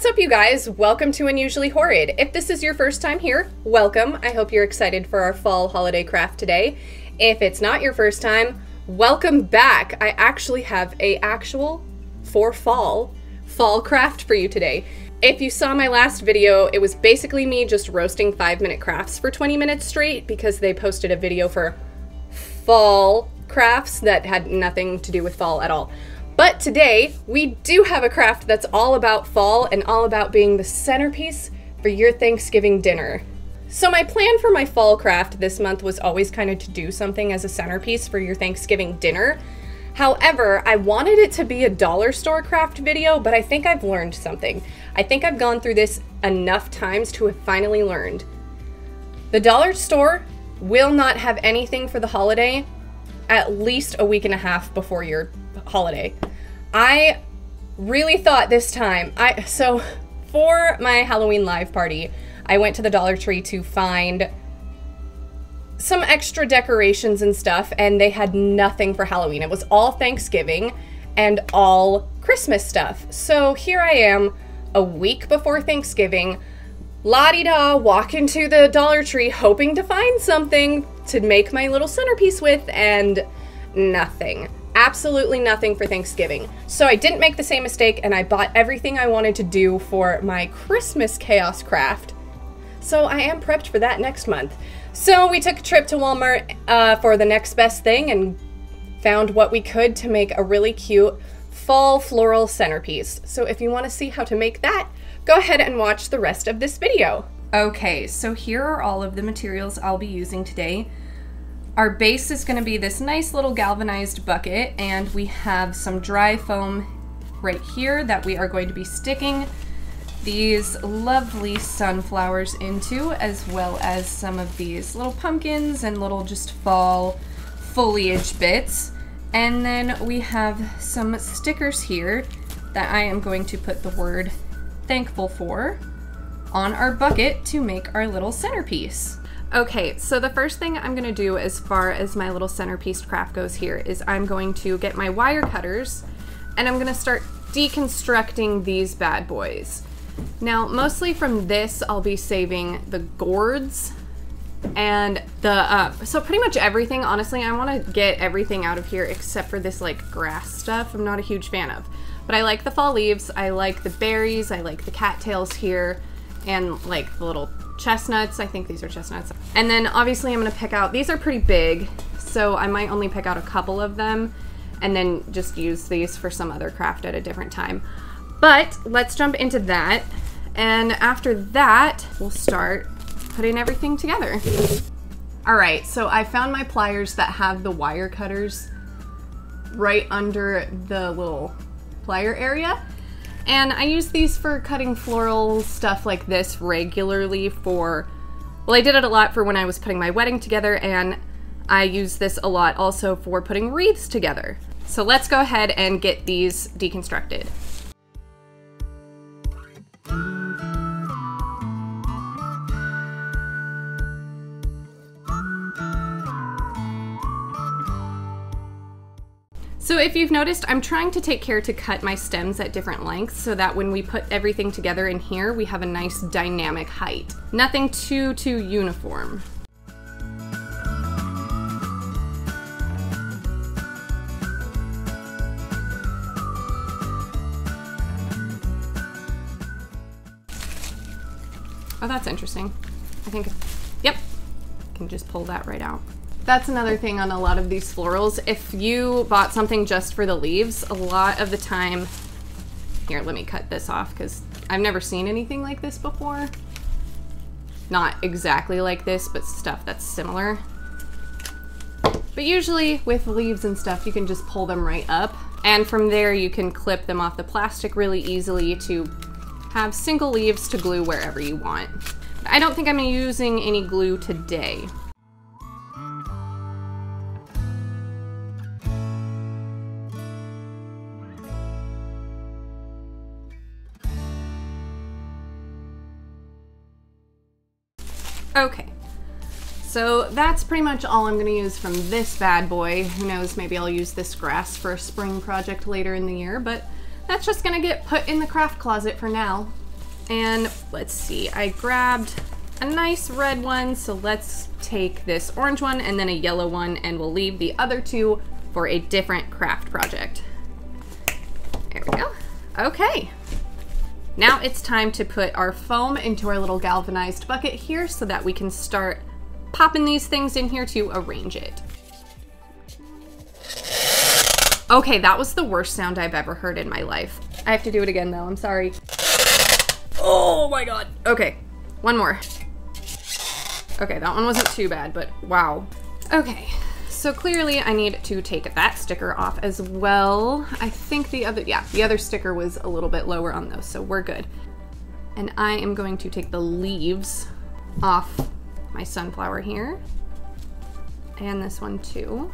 What's up, you guys? Welcome to Unusually Horrid. If this is your first time here, welcome. I hope you're excited for our fall holiday craft today. If it's not your first time, welcome back. I actually have a actual for fall craft for you today. If you saw my last video, it was basically me just roasting 5-minute crafts for 20 minutes straight because they posted a video for fall crafts that had nothing to do with fall at all. But today, we do have a craft that's all about fall and all about being the centerpiece for your Thanksgiving dinner. So my plan for my fall craft this month was always kind of to do something as a centerpiece for your Thanksgiving dinner. However, I wanted it to be a dollar store craft video, but I think I've learned something. I think I've gone through this enough times to have finally learned. The dollar store will not have anything for the holiday at least a week and a half before your holiday. I really thought this time, so for my Halloween live party, I went to the Dollar Tree to find some extra decorations and stuff, and they had nothing for Halloween. It was all Thanksgiving and all Christmas stuff. So here I am, a week before Thanksgiving, la-di-da, walk into the Dollar Tree hoping to find something to make my little centerpiece with, and nothing. Absolutely nothing for Thanksgiving. So I didn't make the same mistake, and I bought everything I wanted to do for my Christmas chaos craft. So I am prepped for that next month. So we took a trip to Walmart for the next best thing and found what we could to make a really cute fall floral centerpiece. So if you want to see how to make that, go ahead and watch the rest of this video. Okay, so here are all of the materials I'll be using today. Our base is going to be this nice little galvanized bucket, and we have some dry foam right here that we are going to be sticking these lovely sunflowers into, as well as some of these little pumpkins and little just fall foliage bits. And then we have some stickers here that I am going to put the word thankful for on our bucket to make our little centerpiece. Okay, so the first thing I'm gonna do as far as my little centerpiece craft goes here is I'm going to get my wire cutters and I'm gonna start deconstructing these bad boys. Now, mostly from this, I'll be saving the gourds and the, so pretty much everything. Honestly, I wanna get everything out of here except for this like grass stuff I'm not a huge fan of. But I like the fall leaves, I like the berries, I like the cattails here, and like the little chestnuts. I think these are chestnuts. And then obviously I'm gonna pick out, these are pretty big, so I might only pick out a couple of them and then just use these for some other craft at a different time. But let's jump into that, and after that we'll start putting everything together. All right, so I found my pliers that have the wire cutters right under the little plier area. And I use these for cutting floral stuff like this regularly for, well, I did it a lot for when I was putting my wedding together, and I use this a lot also for putting wreaths together. So let's go ahead and get these deconstructed. So if you've noticed, I'm trying to take care to cut my stems at different lengths so that when we put everything together in here, we have a nice dynamic height. Nothing too uniform. Oh, that's interesting. I think, yep, can just pull that right out. That's another thing on a lot of these florals. If you bought something just for the leaves, a lot of the time, here, let me cut this off because I've never seen anything like this before. Not exactly like this, but stuff that's similar. But usually with leaves and stuff, you can just pull them right up. And from there, you can clip them off the plastic really easily to have single leaves to glue wherever you want. I don't think I'm using any glue today. Okay, so that's pretty much all I'm gonna use from this bad boy. Who knows, maybe I'll use this grass for a spring project later in the year, but that's just gonna get put in the craft closet for now. And let's see, I grabbed a nice red one, so let's take this orange one and then a yellow one, and we'll leave the other two for a different craft project. There we go. Okay. Now it's time to put our foam into our little galvanized bucket here so that we can start popping these things in here to arrange it. Okay, that was the worst sound I've ever heard in my life. I have to do it again though, I'm sorry. Oh my God. Okay, one more. Okay, that one wasn't too bad, but wow. Okay, so clearly I need to take that sticker off as well. I think the other sticker was a little bit lower on those, so we're good. And I am going to take the leaves off my sunflower here. And this one too.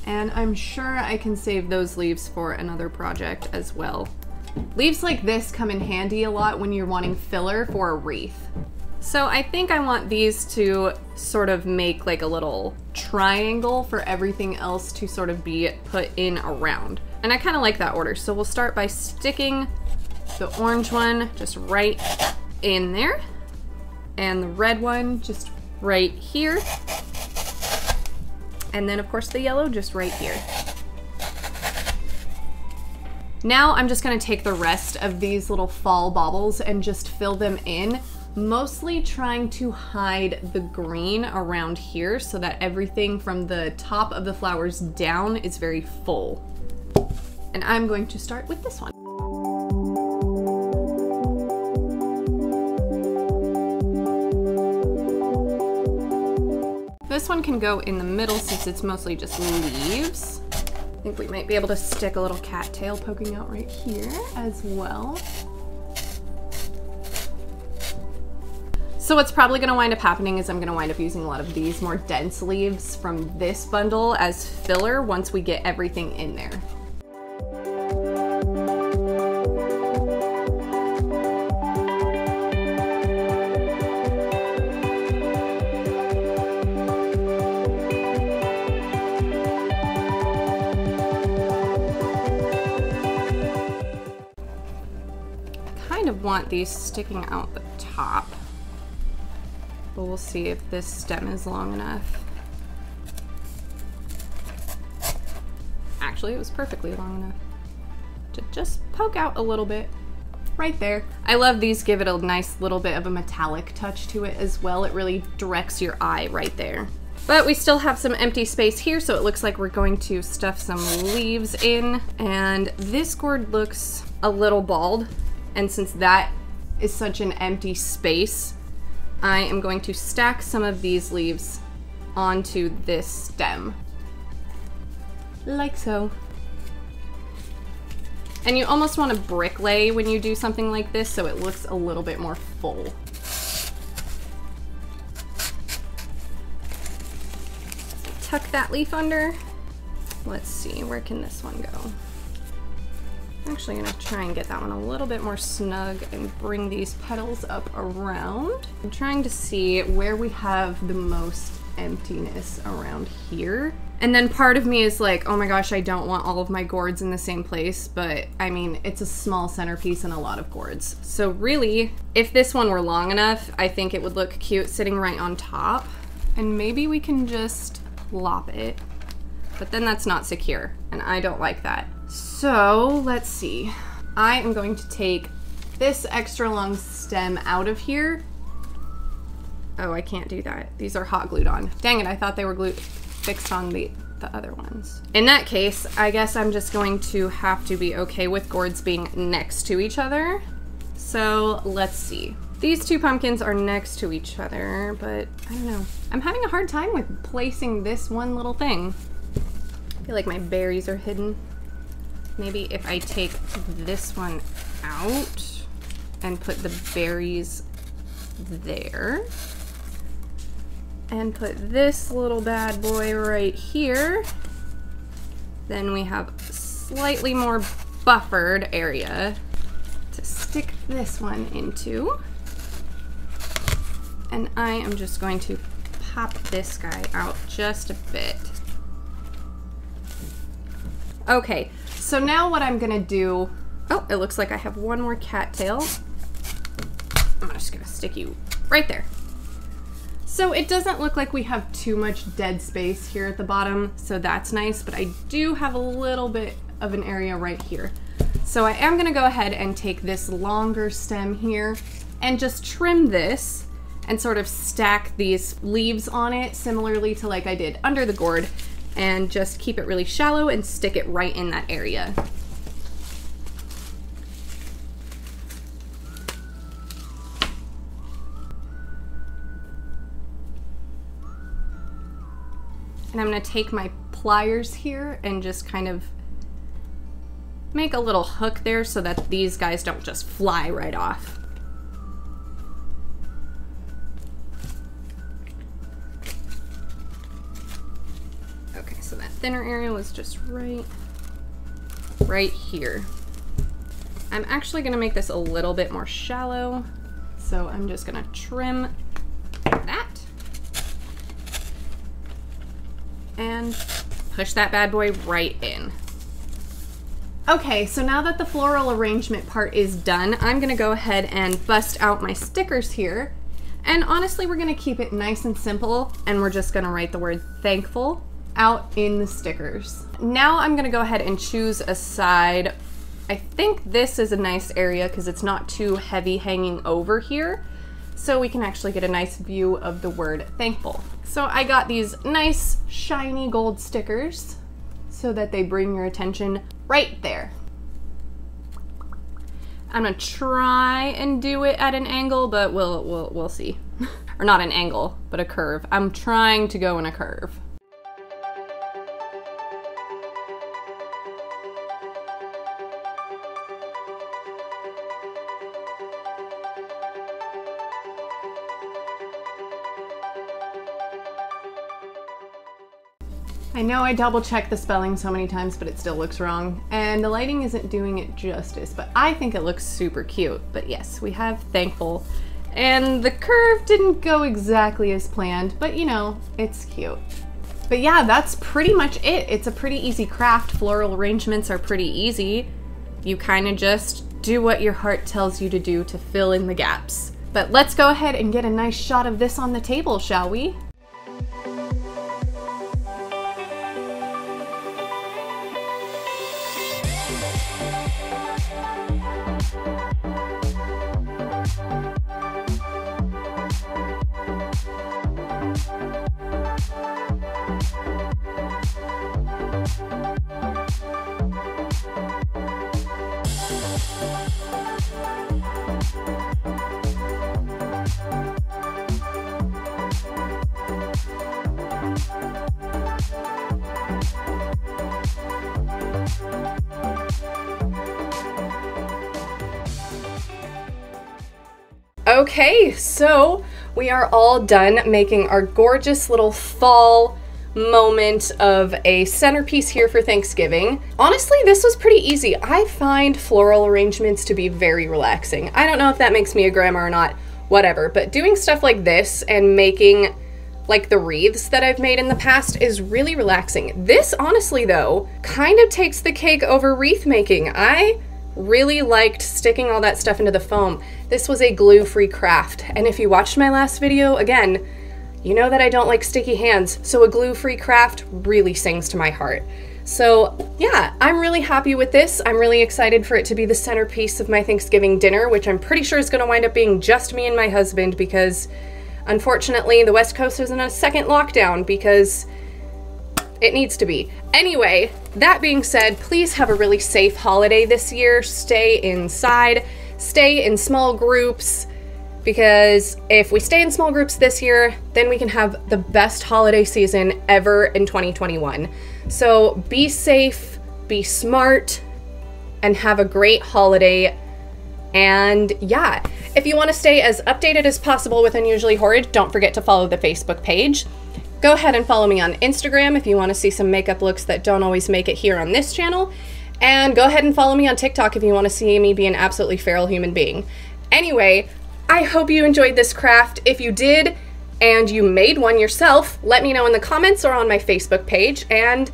And I'm sure I can save those leaves for another project as well. Leaves like this come in handy a lot when you're wanting filler for a wreath. So I think I want these to sort of make like a little triangle for everything else to sort of be put in around. And I kind of like that order. So we'll start by sticking the orange one just right in there. And the red one just right here. And then of course the yellow just right here. Now I'm just gonna take the rest of these little fall baubles and just fill them in, mostly trying to hide the green around here so that everything from the top of the flowers down is very full. And I'm going to start with this one. This one can go in the middle since it's mostly just leaves. I think we might be able to stick a little cattail poking out right here as well. So what's probably gonna wind up happening is I'm gonna wind up using a lot of these more dense leaves from this bundle as filler once we get everything in there. Want these sticking out the top, but we'll see if this stem is long enough. Actually, it was perfectly long enough to just poke out a little bit right there. I love these, give it a nice little bit of a metallic touch to it as well. It really directs your eye right there. But we still have some empty space here, so it looks like we're going to stuff some leaves in. And this gourd looks a little bald. And since that is such an empty space, I am going to stack some of these leaves onto this stem. Like so. And you almost want to bricklay when you do something like this so it looks a little bit more full. Tuck that leaf under. Let's see, where can this one go? I'm actually gonna try and get that one a little bit more snug and bring these petals up around. I'm trying to see where we have the most emptiness around here. And then part of me is like, oh my gosh, I don't want all of my gourds in the same place, but I mean, it's a small centerpiece and a lot of gourds. So really, if this one were long enough, I think it would look cute sitting right on top. And maybe we can just lop it, but then that's not secure, and I don't like that. So let's see. I am going to take this extra long stem out of here. Oh, I can't do that. These are hot glued on. Dang it, I thought they were fixed on the other ones. In that case, I guess I'm just going to have to be okay with gourds being next to each other. So let's see. These two pumpkins are next to each other, but I don't know. I'm having a hard time with placing this one little thing. I feel like my berries are hidden. Maybe if I take this one out and put the berries there and put this little bad boy right here, then we have a slightly more buffered area to stick this one into. And I am just going to pop this guy out just a bit. Okay. So now what I'm gonna do, Oh, it looks like I have one more cattail. I'm just gonna stick you right there. So it doesn't look like we have too much dead space here at the bottom, so that's nice, but I do have a little bit of an area right here. So I am gonna go ahead and take this longer stem here and just trim this and sort of stack these leaves on it similarly to like I did under the gourd, and just keep it really shallow and stick it right in that area. And I'm gonna take my pliers here and just kind of make a little hook there so that these guys don't just fly right off. Okay, so that thinner area was just right here. I'm actually gonna make this a little bit more shallow, so I'm just gonna trim that and push that bad boy right in. Okay, so now that the floral arrangement part is done, I'm gonna go ahead and bust out my stickers here. And honestly, we're gonna keep it nice and simple, and we're just gonna write the word thankful out in the stickers. Now I'm gonna go ahead and choose a side. I think this is a nice area because it's not too heavy hanging over here, so we can actually get a nice view of the word thankful. So I got these nice shiny gold stickers so that they bring your attention right there. I'm gonna try and do it at an angle, but we'll see. Or not an angle, but a curve. I'm trying to go in a curve. I know I double checked the spelling so many times, but it still looks wrong, and the lighting isn't doing it justice, but I think it looks super cute. But yes, we have thankful, and the curve didn't go exactly as planned, but you know, it's cute. But yeah, that's pretty much it. It's a pretty easy craft. Floral arrangements are pretty easy. You kind of just do what your heart tells you to do to fill in the gaps. But let's go ahead and get a nice shot of this on the table, shall we? Okay, so we are all done making our gorgeous little fall moment of a centerpiece here for Thanksgiving. Honestly, this was pretty easy. I find floral arrangements to be very relaxing. I don't know if that makes me a grandma or not, whatever, but doing stuff like this and making like the wreaths that I've made in the past is really relaxing. This honestly though, kind of takes the cake over wreath making. I really liked sticking all that stuff into the foam. This was a glue-free craft, and if you watched my last video, again, you know that I don't like sticky hands, so a glue-free craft really sings to my heart. So yeah, I'm really happy with this. I'm really excited for it to be the centerpiece of my Thanksgiving dinner, which I'm pretty sure is going to wind up being just me and my husband because unfortunately the West Coast is in a second lockdown because it needs to be. Anyway, that being said, please have a really safe holiday this year. Stay inside, stay in small groups, because if we stay in small groups this year, then we can have the best holiday season ever in 2021. So be safe, be smart, and have a great holiday. And yeah, if you want to stay as updated as possible with Unusually Horrid, don't forget to follow the Facebook page. Go ahead and follow me on Instagram if you want to see some makeup looks that don't always make it here on this channel. And go ahead and follow me on TikTok if you want to see me be an absolutely feral human being. Anyway, I hope you enjoyed this craft. If you did, and you made one yourself, let me know in the comments or on my Facebook page. And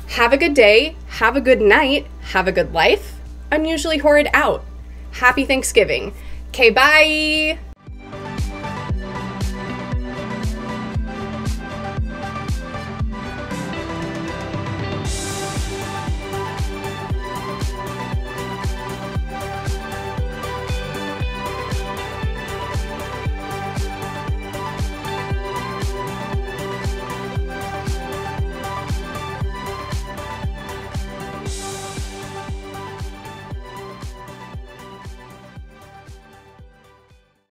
have a good day, have a good night, have a good life. Unusually Horrid out. Happy Thanksgiving. Okay, bye!